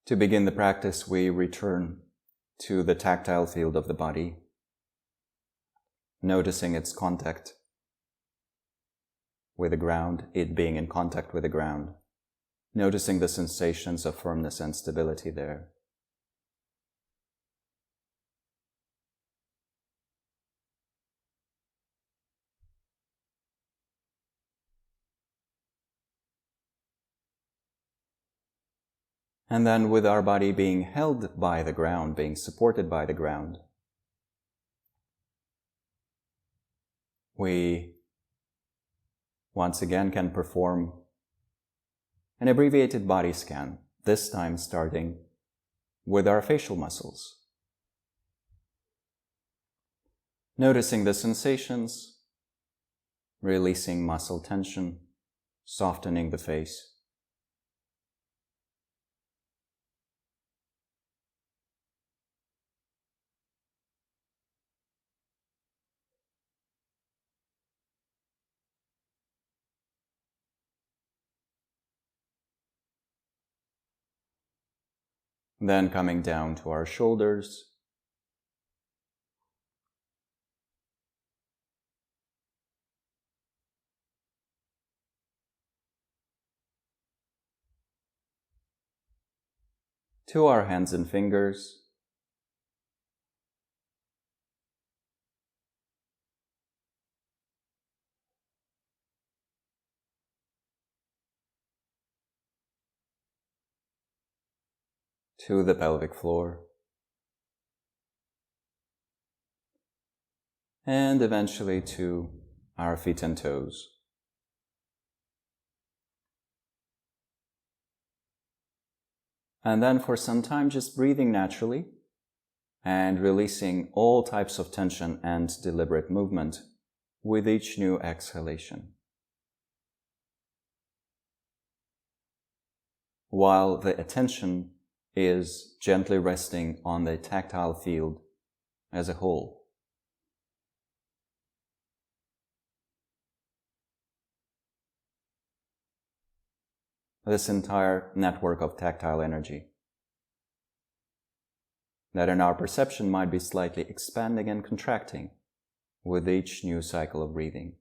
To begin the practice, we return to the tactile field of the body, noticing its contact with the ground, it being in contact with the ground, noticing the sensations of firmness and stability there. And then with our body being held by the ground, being supported by the ground, we once again can perform an abbreviated body scan, this time starting with our facial muscles. Noticing the sensations, releasing muscle tension, softening the face. Then coming down to our shoulders, to our hands and fingers, to the pelvic floor, and eventually to our feet and toes. And then for some time just breathing naturally and releasing all types of tension and deliberate movement with each new exhalation. While the attention is gently resting on the tactile field as a whole. This entire network of tactile energy that in our perception might be slightly expanding and contracting with each new cycle of breathing.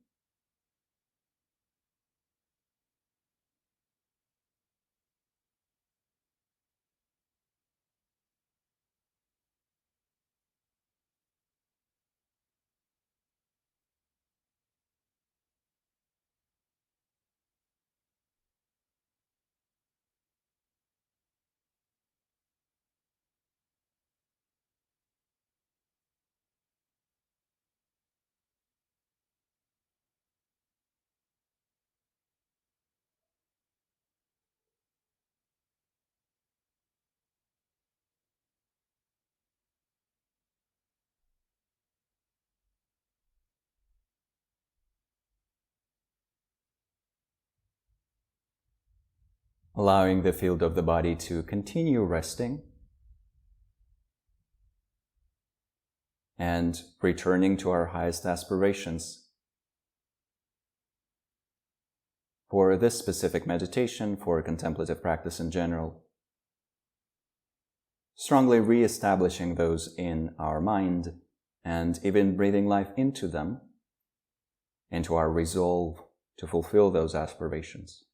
Allowing the field of the body to continue resting and returning to our highest aspirations for this specific meditation, for contemplative practice in general. Strongly re-establishing those in our mind and even breathing life into them, into our resolve to fulfill those aspirations.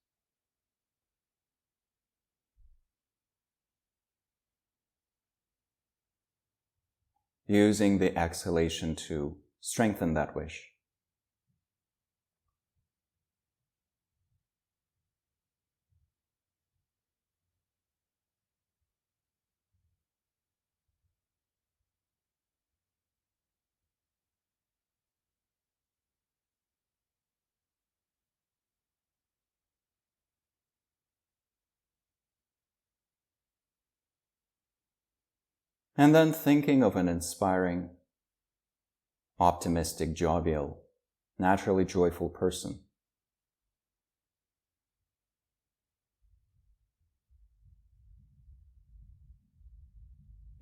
Using the exhalation to strengthen that wish. And then thinking of an inspiring, optimistic, jovial, naturally joyful person.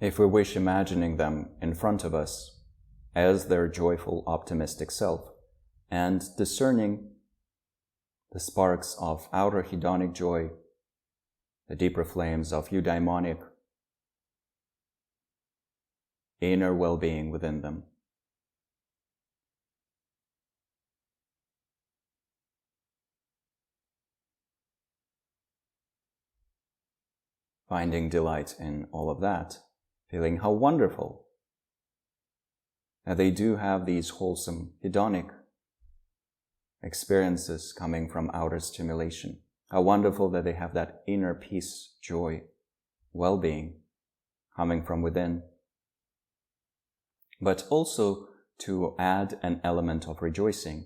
If we wish, imagining them in front of us as their joyful, optimistic self, and discerning the sparks of outer hedonic joy the deeper flames of eudaemonic, inner well-being within them. Finding delight in all of that, feeling how wonderful that they do have these wholesome, hedonic experiences coming from outer stimulation. How wonderful that they have that inner peace, joy, well-being coming from within. But also to add an element of rejoicing.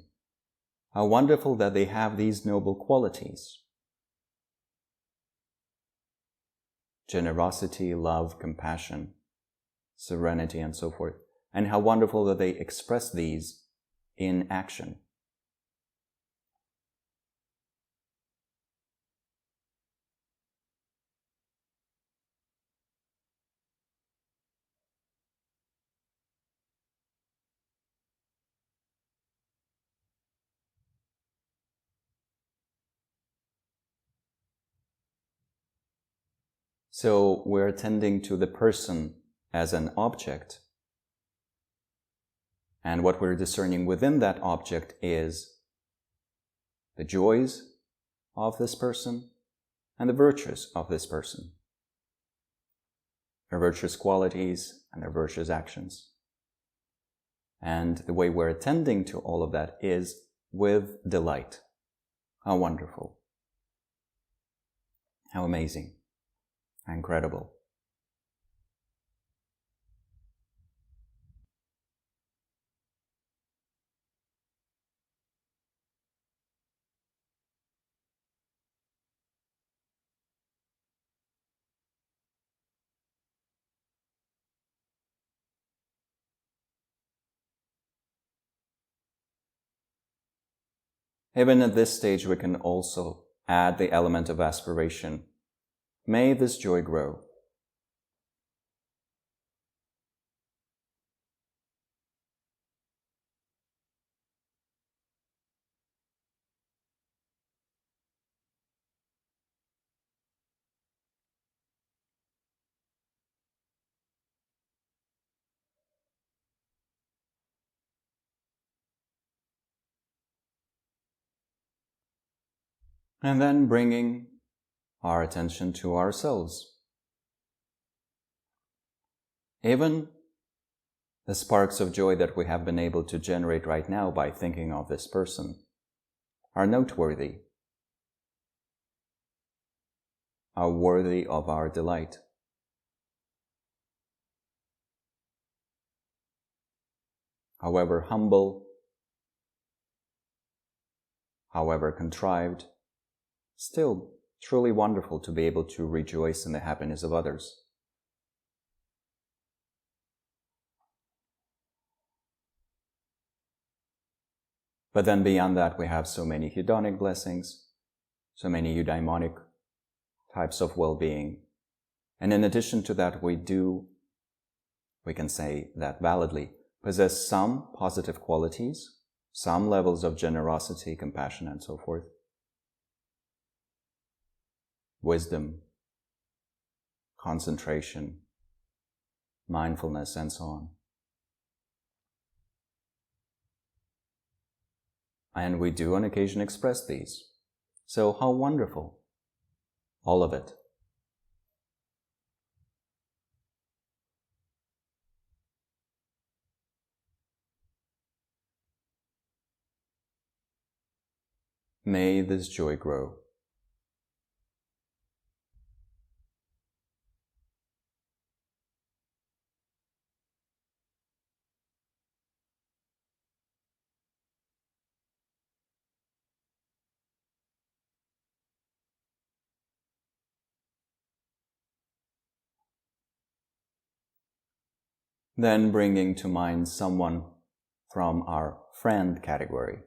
How wonderful that they have these noble qualities. Generosity, love, compassion, serenity, and so forth. And how wonderful that they express these in action. So we're attending to the person as an object. And what we're discerning within that object is the joys of this person and the virtues of this person. Their virtuous qualities and their virtuous actions. And the way we're attending to all of that is with delight. How wonderful. How amazing. How incredible. Even at this stage, we can also add the element of aspiration. May this joy grow. And then bringing our attention to ourselves. Even the sparks of joy that we have been able to generate right now by thinking of this person are noteworthy, are worthy of our delight. However humble, however contrived, still truly wonderful to be able to rejoice in the happiness of others. But then beyond that, we have so many hedonic blessings, so many eudaemonic types of well-being. And in addition to that, we can say that validly, possess some positive qualities, some levels of generosity, compassion, and so forth. Wisdom, concentration, mindfulness, and so on. And we do on occasion express these. So how wonderful. All of it. May this joy grow. Then bringing to mind someone from our friend category.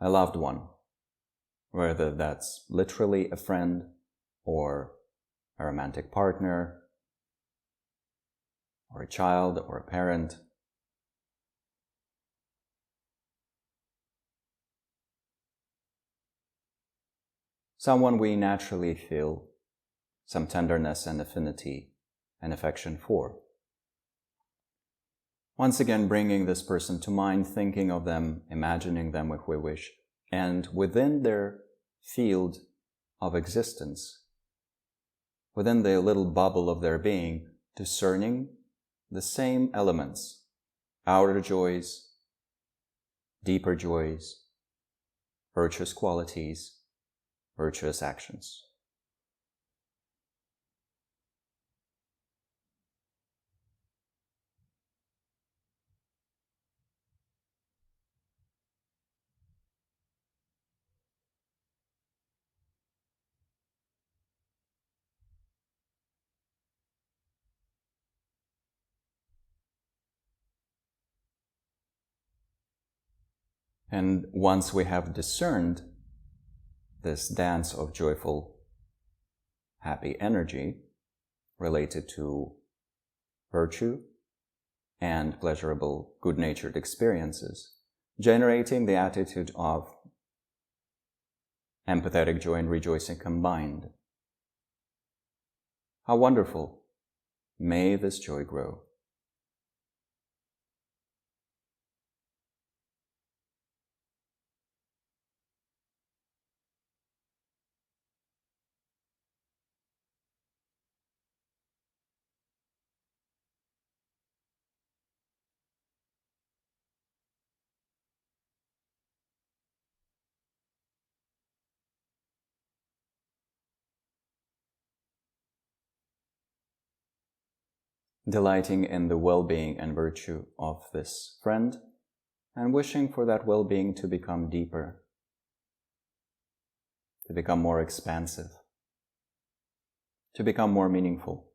A loved one, whether that's literally a friend or a romantic partner or a child or a parent. someone we naturally feel some tenderness and affinity and affection for. Once again, bringing this person to mind, thinking of them, imagining them if we wish, and within their field of existence, within the little bubble of their being, discerning the same elements, outer joys, deeper joys, virtuous qualities, virtuous actions. And once we have discerned this dance of joyful, happy energy related to virtue and pleasurable, good-natured experiences, generating the attitude of empathetic joy and rejoicing combined. How wonderful! May this joy grow. Delighting in the well-being and virtue of this friend, and wishing for that well-being to become deeper, to become more expansive, to become more meaningful.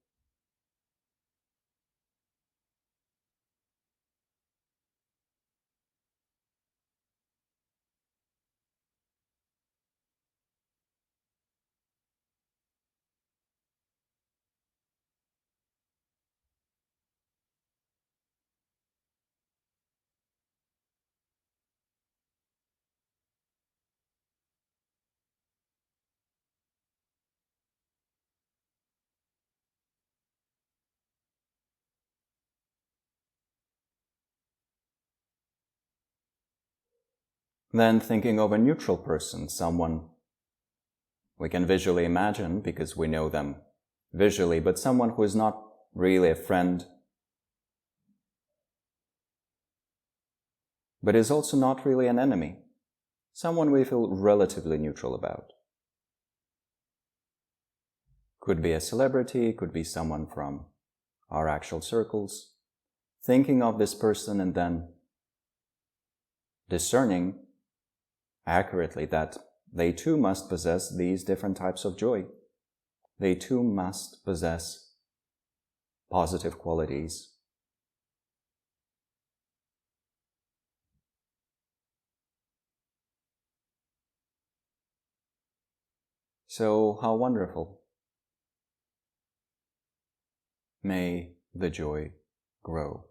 Then thinking of a neutral person, someone we can visually imagine because we know them visually, but someone who is not really a friend, but is also not really an enemy, someone we feel relatively neutral about. Could be a celebrity, could be someone from our actual circles. Thinking of this person and then discerning accurately that they too must possess these different types of joy. They too must possess positive qualities. So how wonderful. May the joy grow.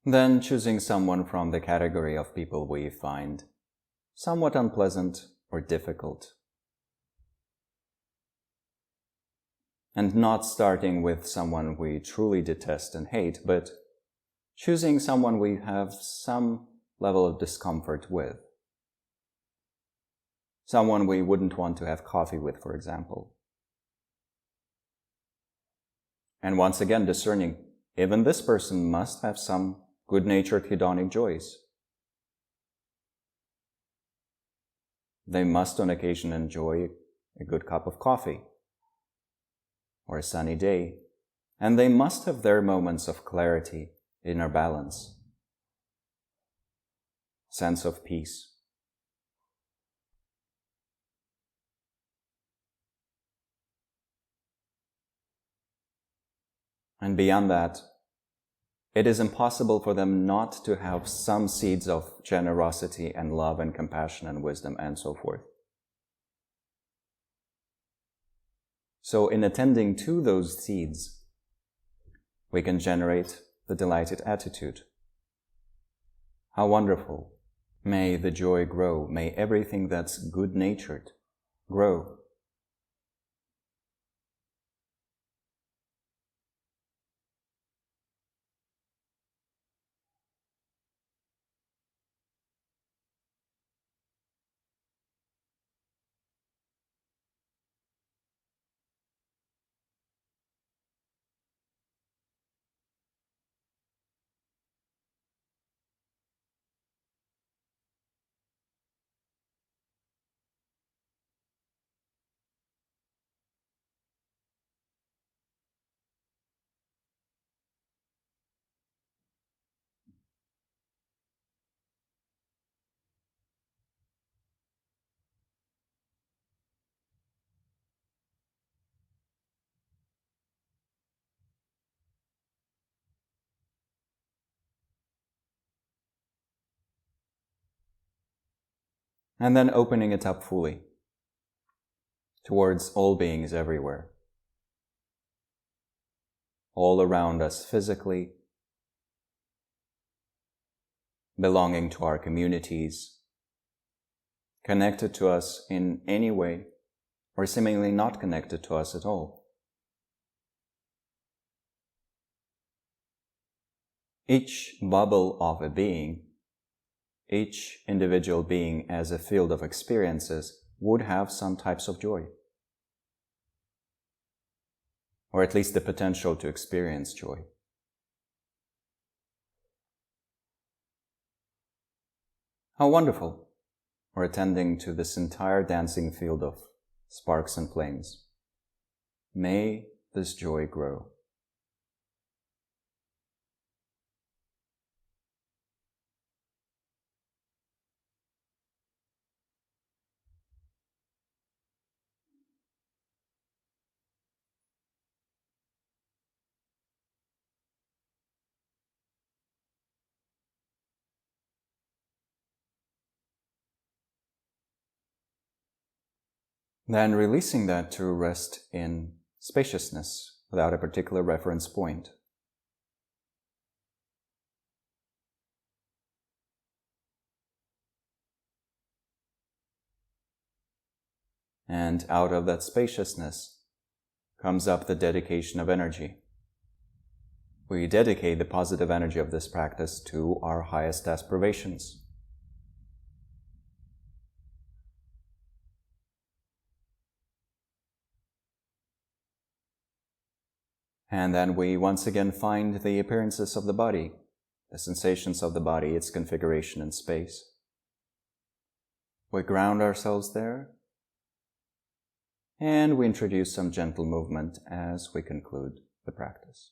Then choosing someone from the category of people we find somewhat unpleasant or difficult. And not starting with someone we truly detest and hate, but choosing someone we have some level of discomfort with. Someone we wouldn't want to have coffee with, for example. And once again, discerning, even this person must have some good-natured hedonic joys. They must on occasion enjoy a good cup of coffee or a sunny day, and they must have their moments of clarity inner balance, sense of peace. And beyond that, it is impossible for them not to have some seeds of generosity and love and compassion and wisdom and so forth. So in attending to those seeds, we can generate the delighted attitude. How wonderful. May the joy grow. May everything that's good-natured grow. And then opening it up fully towards all beings everywhere, all around us physically, belonging to our communities, connected to us in any way, or seemingly not connected to us at all. Each bubble of a being, each individual being as a field of experiences would have some types of joy, or at least the potential to experience joy. How wonderful! We're attending to this entire dancing field of sparks and flames. May this joy grow. Then releasing that to rest in spaciousness without a particular reference point. And out of that spaciousness comes up the dedication of energy. We dedicate the positive energy of this practice to our highest aspirations. And then we once again find the appearances of the body, the sensations of the body, its configuration in space. We ground ourselves there, and we introduce some gentle movement as we conclude the practice.